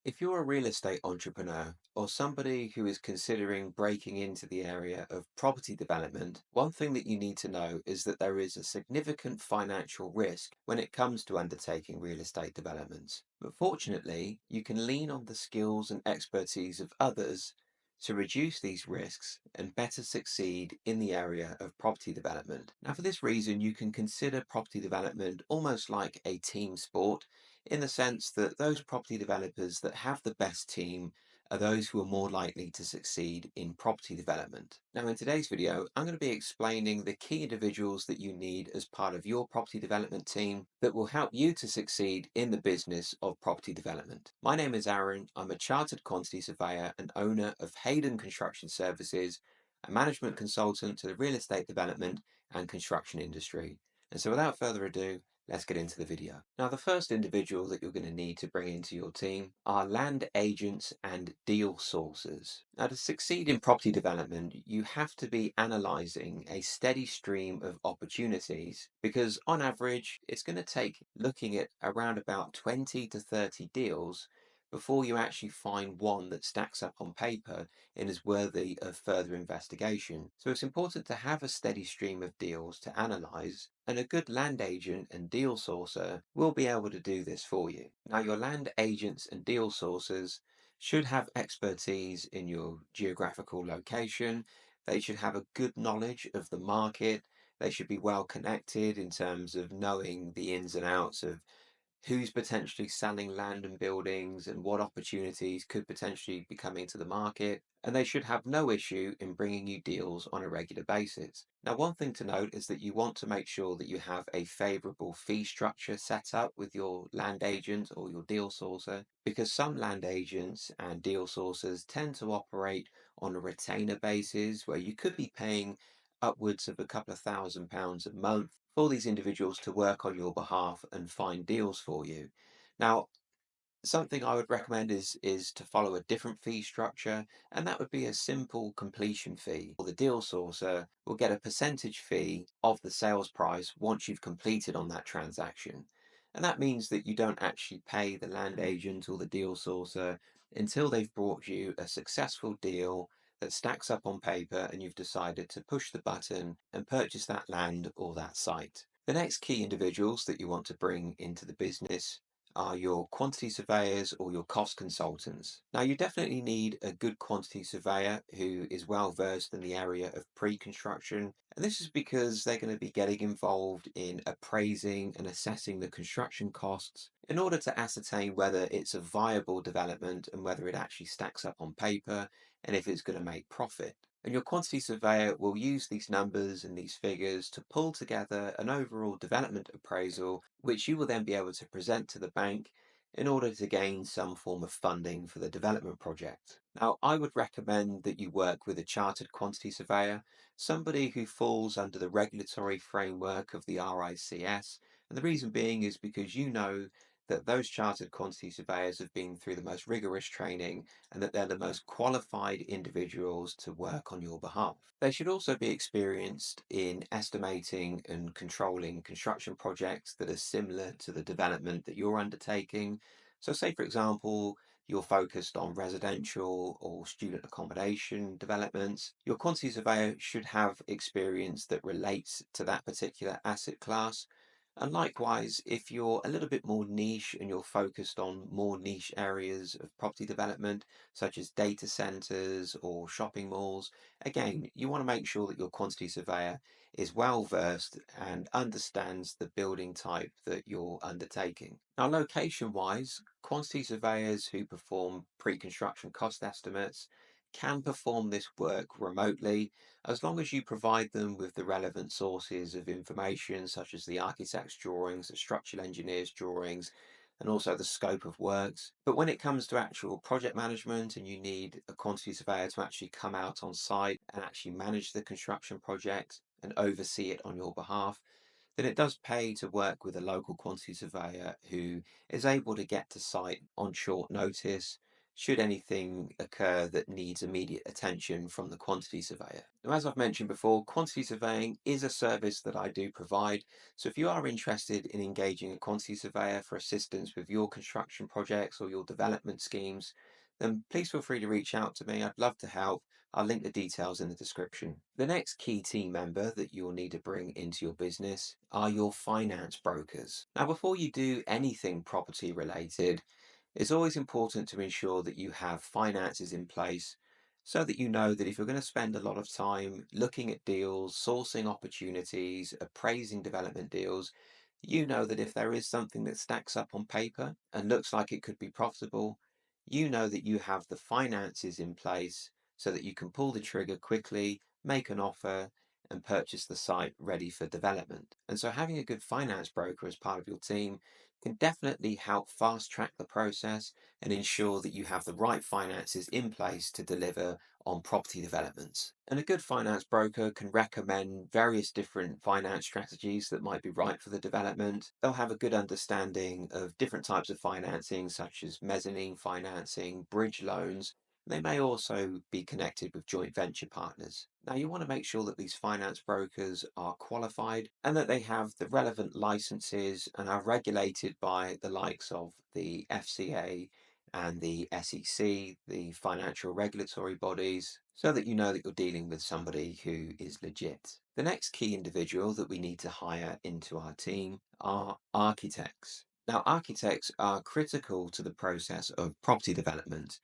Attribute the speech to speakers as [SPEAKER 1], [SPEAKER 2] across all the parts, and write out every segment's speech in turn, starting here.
[SPEAKER 1] If you're a real estate entrepreneur or somebody who is considering breaking into the area of property development, one thing that you need to know is that there is a significant financial risk when it comes to undertaking real estate developments. But fortunately, you can lean on the skills and expertise of others to reduce these risks and better succeed in the area of property development. Now, for this reason, you can consider property development almost like a team sport in the sense that those property developers that have the best team are those who are more likely to succeed in property development. Now, in today's video, I'm going to be explaining the key individuals that you need as part of your property development team that will help you to succeed in the business of property development. My name is Aaron. I'm a chartered quantity surveyor and owner of Haydon Construction Services, a management consultant to the real estate development and construction industry. And so without further ado, let's get into the video. Now, the first individual that you're going to need to bring into your team are land agents and deal sourcers. Now, to succeed in property development, you have to be analysing a steady stream of opportunities because on average, it's going to take looking at around about 20 to 30 deals before you actually find one that stacks up on paper and is worthy of further investigation. So it's important to have a steady stream of deals to analyse, and a good land agent and deal sourcer will be able to do this for you. Now, your land agents and deal sourcers should have expertise in your geographical location. They should have a good knowledge of the market. They should be well connected in terms of knowing the ins and outs of who's potentially selling land and buildings and what opportunities could potentially be coming to the market. And they should have no issue in bringing you deals on a regular basis. Now, one thing to note is that you want to make sure that you have a favorable fee structure set up with your land agent or your deal sourcer, because some land agents and deal sourcers tend to operate on a retainer basis where you could be paying upwards of a couple of £1,000s a month for these individuals to work on your behalf and find deals for you. Now, something I would recommend is to follow a different fee structure, and that would be a simple completion fee. The deal sourcer will get a percentage fee of the sales price once you've completed on that transaction. And that means that you don't actually pay the land agent or the deal sourcer until they've brought you a successful deal that stacks up on paper and you've decided to push the button and purchase that land or that site. The next key individuals that you want to bring into the business are your quantity surveyors or your cost consultants. Now, you definitely need a good quantity surveyor who is well versed in the area of pre-construction. And this is because they're going to be getting involved in appraising and assessing the construction costs in order to ascertain whether it's a viable development and whether it actually stacks up on paper and if it's going to make profit. And your quantity surveyor will use these numbers and these figures to pull together an overall development appraisal, which you will then be able to present to the bank in order to gain some form of funding for the development project. Now, I would recommend that you work with a chartered quantity surveyor, somebody who falls under the regulatory framework of the RICS. And the reason being is because you know that those chartered quantity surveyors have been through the most rigorous training and that they're the most qualified individuals to work on your behalf. They should also be experienced in estimating and controlling construction projects that are similar to the development that you're undertaking. So, say for example, you're focused on residential or student accommodation developments, your quantity surveyor should have experience that relates to that particular asset class. And likewise, if you're a little bit more niche and you're focused on more niche areas of property development, such as data centers or shopping malls, again, you want to make sure that your quantity surveyor is well versed and understands the building type that you're undertaking. Now, location wise, quantity surveyors who perform pre construction cost estimates can perform this work remotely as long as you provide them with the relevant sources of information, such as the architect's drawings, the structural engineer's drawings, and also the scope of works. But when it comes to actual project management and you need a quantity surveyor to actually come out on site and actually manage the construction project and oversee it on your behalf, then it does pay to work with a local quantity surveyor who is able to get to site on short notice, should anything occur that needs immediate attention from the quantity surveyor. Now, as I've mentioned before, quantity surveying is a service that I do provide. So if you are interested in engaging a quantity surveyor for assistance with your construction projects or your development schemes, then please feel free to reach out to me. I'd love to help. I'll link the details in the description. The next key team member that you'll need to bring into your business are your finance brokers. Now, before you do anything property related, it's always important to ensure that you have finances in place so that you know that if you're going to spend a lot of time looking at deals, sourcing opportunities, appraising development deals, you know that if there is something that stacks up on paper and looks like it could be profitable, you know that you have the finances in place so that you can pull the trigger quickly, make an offer, and purchase the site ready for development. And so having a good finance broker as part of your team can definitely help fast track the process and ensure that you have the right finances in place to deliver on property developments. And a good finance broker can recommend various different finance strategies that might be right for the development. They'll have a good understanding of different types of financing, such as mezzanine financing, bridge loans. They may also be connected with joint venture partners. Now, you want to make sure that these finance brokers are qualified and that they have the relevant licenses and are regulated by the likes of the FCA and the SEC, the financial regulatory bodies, so that you know that you're dealing with somebody who is legit. The next key individual that we need to hire into our team are architects. Now, architects are critical to the process of property development,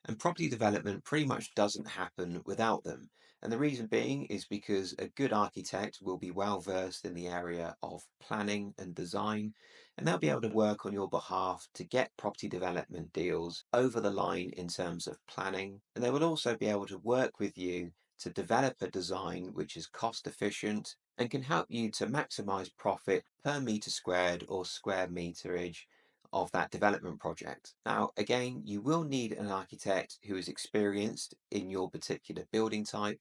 [SPEAKER 1] and property development pretty much doesn't happen without them. And the reason being is because a good architect will be well versed in the area of planning and design, and they'll be able to work on your behalf to get property development deals over the line in terms of planning. And they will also be able to work with you to develop a design which is cost efficient and can help you to maximize profit per meter squared or square meterage of that development project. Now, again, you will need an architect who is experienced in your particular building type.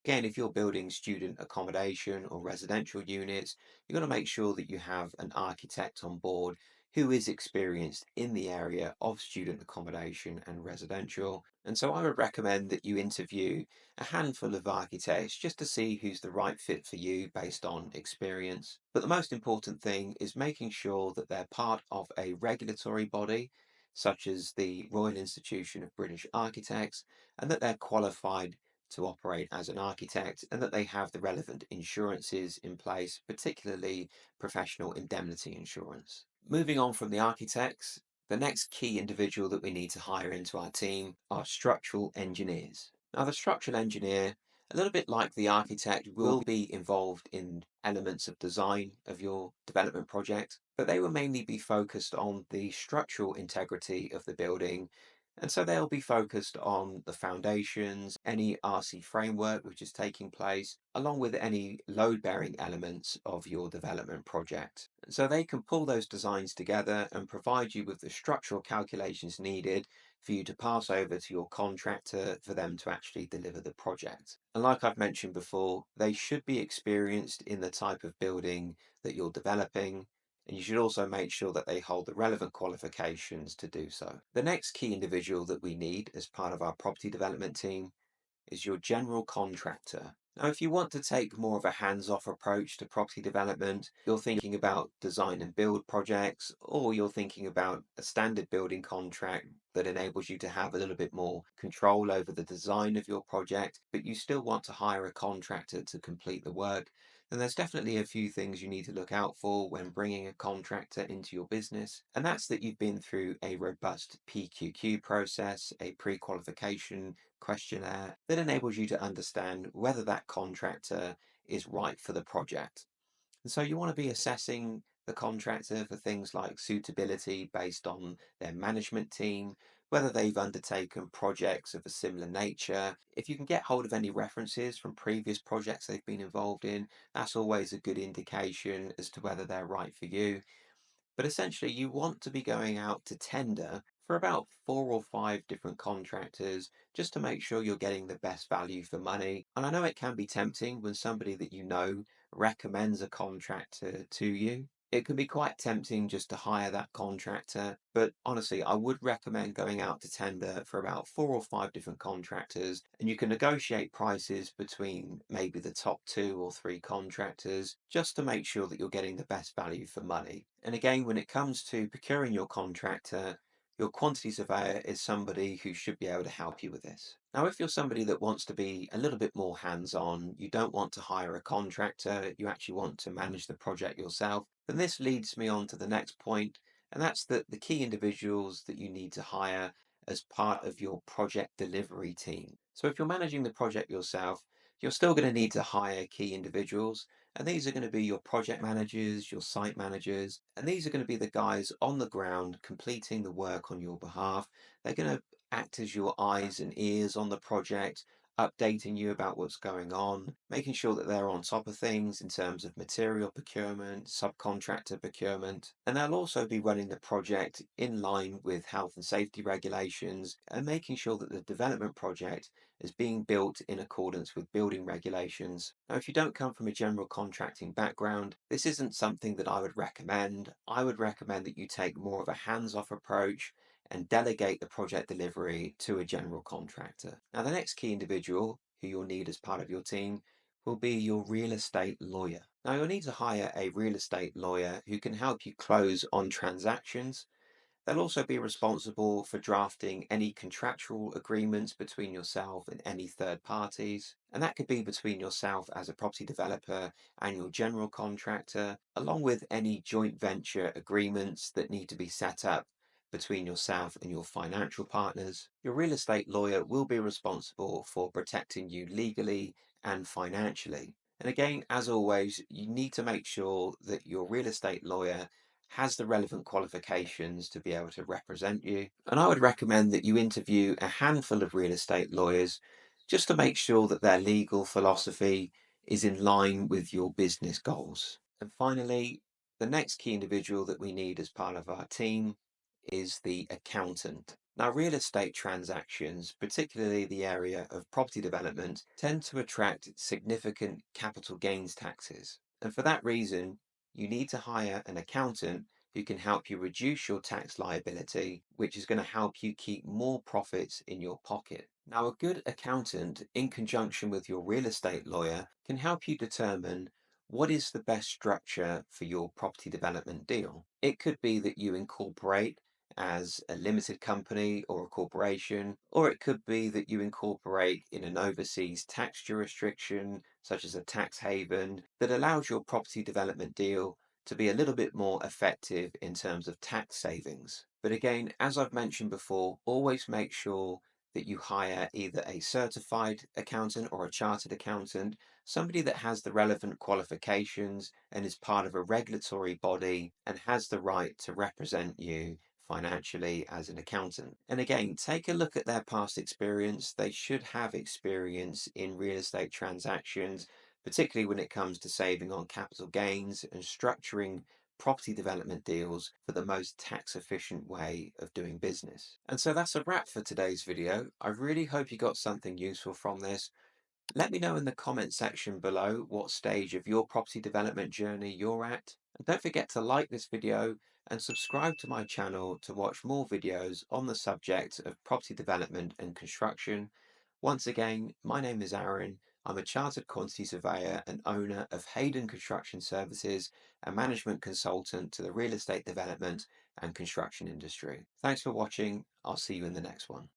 [SPEAKER 1] Again, if you're building student accommodation or residential units, you've got to make sure that you have an architect on board who is experienced in the area of student accommodation and residential. And so I would recommend that you interview a handful of architects just to see who's the right fit for you based on experience. But the most important thing is making sure that they're part of a regulatory body, such as the Royal Institution of British Architects, and that they're qualified to operate as an architect and that they have the relevant insurances in place, particularly professional indemnity insurance. Moving on from the architects, the next key individual that we need to hire into our team are structural engineers. Now, the structural engineer, a little bit like the architect, will be involved in elements of design of your development project, but they will mainly be focused on the structural integrity of the building, and so they'll be focused on the foundations, any RC framework which is taking place, along with any load-bearing elements of your development project. So they can pull those designs together and provide you with the structural calculations needed for you to pass over to your contractor for them to actually deliver the project. And like I've mentioned before, they should be experienced in the type of building that you're developing, and you should also make sure that they hold the relevant qualifications to do so. The next key individual that we need as part of our property development team is your general contractor. Now, if you want to take more of a hands-off approach to property development, you're thinking about design and build projects, or you're thinking about a standard building contract that enables you to have a little bit more control over the design of your project, but you still want to hire a contractor to complete the work, then there's definitely a few things you need to look out for when bringing a contractor into your business. And that's that you've been through a robust PQQ process, a pre-qualification questionnaire that enables you to understand whether that contractor is right for the project. And so you want to be assessing the contractor for things like suitability based on their management team, whether they've undertaken projects of a similar nature. If you can get hold of any references from previous projects they've been involved in, that's always a good indication as to whether they're right for you. But essentially, you want to be going out to tender for about 4 or 5 different contractors just to make sure you're getting the best value for money. And I know it can be tempting when somebody that you know recommends a contractor to you. It can be quite tempting just to hire that contractor, but honestly, I would recommend going out to tender for about 4 or 5 different contractors, and you can negotiate prices between maybe the top 2 or 3 contractors just to make sure that you're getting the best value for money. And again, when it comes to procuring your contractor, your quantity surveyor is somebody who should be able to help you with this. Now, if you're somebody that wants to be a little bit more hands-on, you don't want to hire a contractor, you actually want to manage the project yourself, then this leads me on to the next point, and that's the key individuals that you need to hire as part of your project delivery team. So if you're managing the project yourself, you're still going to need to hire key individuals, and these are going to be your project managers, your site managers, and these are going to be the guys on the ground completing the work on your behalf. They're going to act as your eyes and ears on the project, updating you about what's going on, making sure that they're on top of things in terms of material procurement, subcontractor procurement, and they'll also be running the project in line with health and safety regulations and making sure that the development project is being built in accordance with building regulations. Now, if you don't come from a general contracting background, this isn't something that I would recommend. I would recommend that you take more of a hands-off approach and delegate the project delivery to a general contractor. Now, the next key individual who you'll need as part of your team will be your real estate lawyer. Now, you'll need to hire a real estate lawyer who can help you close on transactions. They'll also be responsible for drafting any contractual agreements between yourself and any third parties. And that could be between yourself as a property developer and your general contractor, along with any joint venture agreements that need to be set up between yourself and your financial partners. Your real estate lawyer will be responsible for protecting you legally and financially. And again, as always, you need to make sure that your real estate lawyer has the relevant qualifications to be able to represent you. And I would recommend that you interview a handful of real estate lawyers just to make sure that their legal philosophy is in line with your business goals. And finally, the next key individual that we need as part of our team is the accountant. Now, real estate transactions, particularly the area of property development, tend to attract significant capital gains taxes. And for that reason, you need to hire an accountant who can help you reduce your tax liability, which is going to help you keep more profits in your pocket. Now, a good accountant, in conjunction with your real estate lawyer, can help you determine what is the best structure for your property development deal. It could be that you incorporate as a limited company or a corporation, or it could be that you incorporate in an overseas tax jurisdiction, such as a tax haven, that allows your property development deal to be a little bit more effective in terms of tax savings. But again, as I've mentioned before, always make sure that you hire either a certified accountant or a chartered accountant, somebody that has the relevant qualifications and is part of a regulatory body and has the right to represent you financially as an accountant. And again, take a look at their past experience. They should have experience in real estate transactions, particularly when it comes to saving on capital gains and structuring property development deals for the most tax efficient way of doing business. And so that's a wrap for today's video. I really hope you got something useful from this. Let me know in the comment section below what stage of your property development journey you're at. And don't forget to like this video and subscribe to my channel to watch more videos on the subject of property development and construction. Once again, my name is Aaron. I'm a chartered quantity surveyor and owner of Haydon Construction Services, a management consultant to the real estate development and construction industry. Thanks for watching. I'll see you in the next one.